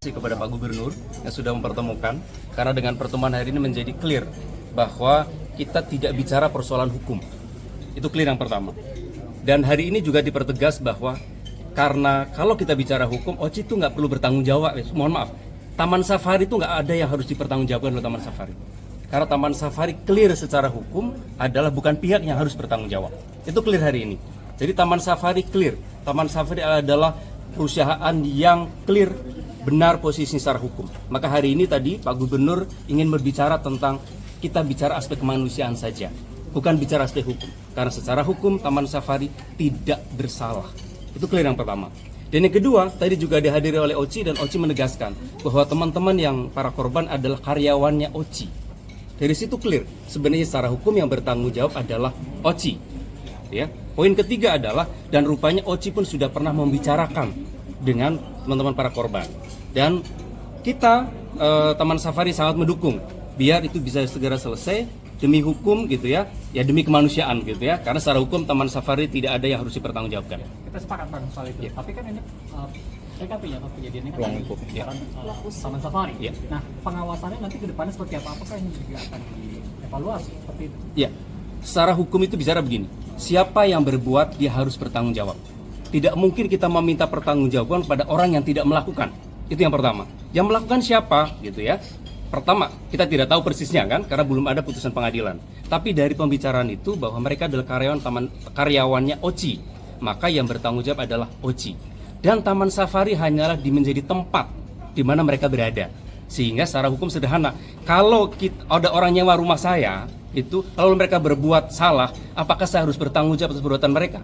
Kepada Pak Gubernur yang sudah mempertemukan, karena dengan pertemuan hari ini menjadi clear bahwa kita tidak bicara persoalan hukum. Itu clear yang pertama. Dan hari ini juga dipertegas bahwa karena kalau kita bicara hukum, Oci itu nggak perlu bertanggung jawab. Mohon maaf, Taman Safari itu nggak ada yang harus dipertanggungjawabkan oleh Taman Safari. Karena Taman Safari clear secara hukum adalah bukan pihak yang harus bertanggung jawab. Itu clear hari ini. Jadi Taman Safari clear. Taman Safari adalah perusahaan yang clear, benar posisi secara hukum. Maka hari ini tadi Pak Gubernur ingin berbicara tentang kita bicara aspek kemanusiaan saja, bukan bicara aspek hukum. Karena secara hukum Taman Safari tidak bersalah. Itu clear yang pertama. Dan yang kedua, tadi juga dihadiri oleh Oci dan Oci menegaskan bahwa teman-teman yang para korban adalah karyawannya Oci. Dari situ clear, sebenarnya secara hukum yang bertanggung jawab adalah Oci. Ya. Poin ketiga adalah, dan rupanya Oci pun sudah pernah membicarakan dengan teman-teman para korban. Dan kita Taman Safari sangat mendukung biar itu bisa segera selesai demi hukum gitu ya, ya demi kemanusiaan gitu ya. Karena secara hukum Taman Safari tidak ada yang harus dipertanggungjawabkan. Kita sepakat Bang soal itu. Ya. Tapi kan ini PKP-nya atau kejadiannya kan Ruang lingkup, ya. Taman Safari. Ya. Nah, pengawasannya nanti ke depannya seperti apa? Apakah ini juga akan dievaluasi seperti itu? Ya. Secara hukum itu bicara begini. Siapa yang berbuat dia harus bertanggung jawab. Tidak mungkin kita meminta pertanggungjawaban pada orang yang tidak melakukan. Itu yang pertama. Yang melakukan siapa gitu ya. Pertama, kita tidak tahu persisnya kan karena belum ada putusan pengadilan. Tapi dari pembicaraan itu bahwa mereka adalah karyawannya Oci. Maka yang bertanggung jawab adalah Oci. Dan Taman Safari hanyalah menjadi tempat di mana mereka berada. Sehingga secara hukum sederhana, kalau ada orang nyewa rumah saya, itu kalau mereka berbuat salah, apakah saya harus bertanggung jawab atas perbuatan mereka?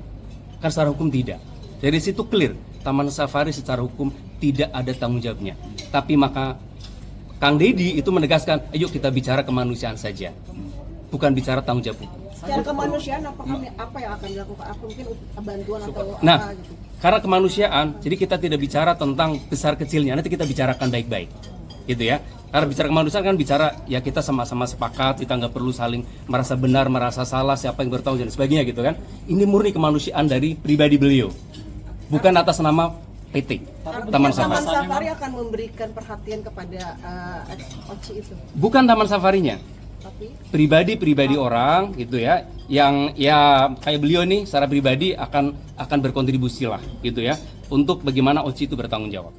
Kan secara hukum tidak. Dari situ clear, Taman Safari secara hukum tidak ada tanggung jawabnya. Tapi maka Kang Deddy itu menegaskan, ayo kita bicara kemanusiaan saja, bukan bicara tanggung jawab hukum. Secara kemanusiaan apa yang akan dilakukan? Apa mungkin bantuan atau Nah, apa gitu? karena kemanusiaan, jadi kita tidak bicara tentang besar kecilnya, nanti kita bicarakan baik-baik, gitu ya. Karena bicara kemanusiaan kan bicara ya kita sama-sama sepakat, kita nggak perlu saling merasa benar, merasa salah, siapa yang bertanggung jawab dan sebagainya gitu kan. Ini murni kemanusiaan dari pribadi beliau, bukan atas nama PT Taman Taman Safari. Safari akan memberikan perhatian kepada Oci itu, Bukan Taman Safarinya, tapi pribadi orang gitu ya, yang ya kayak beliau nih secara pribadi akan berkontribusi lah gitu ya untuk bagaimana Oci itu bertanggung jawab.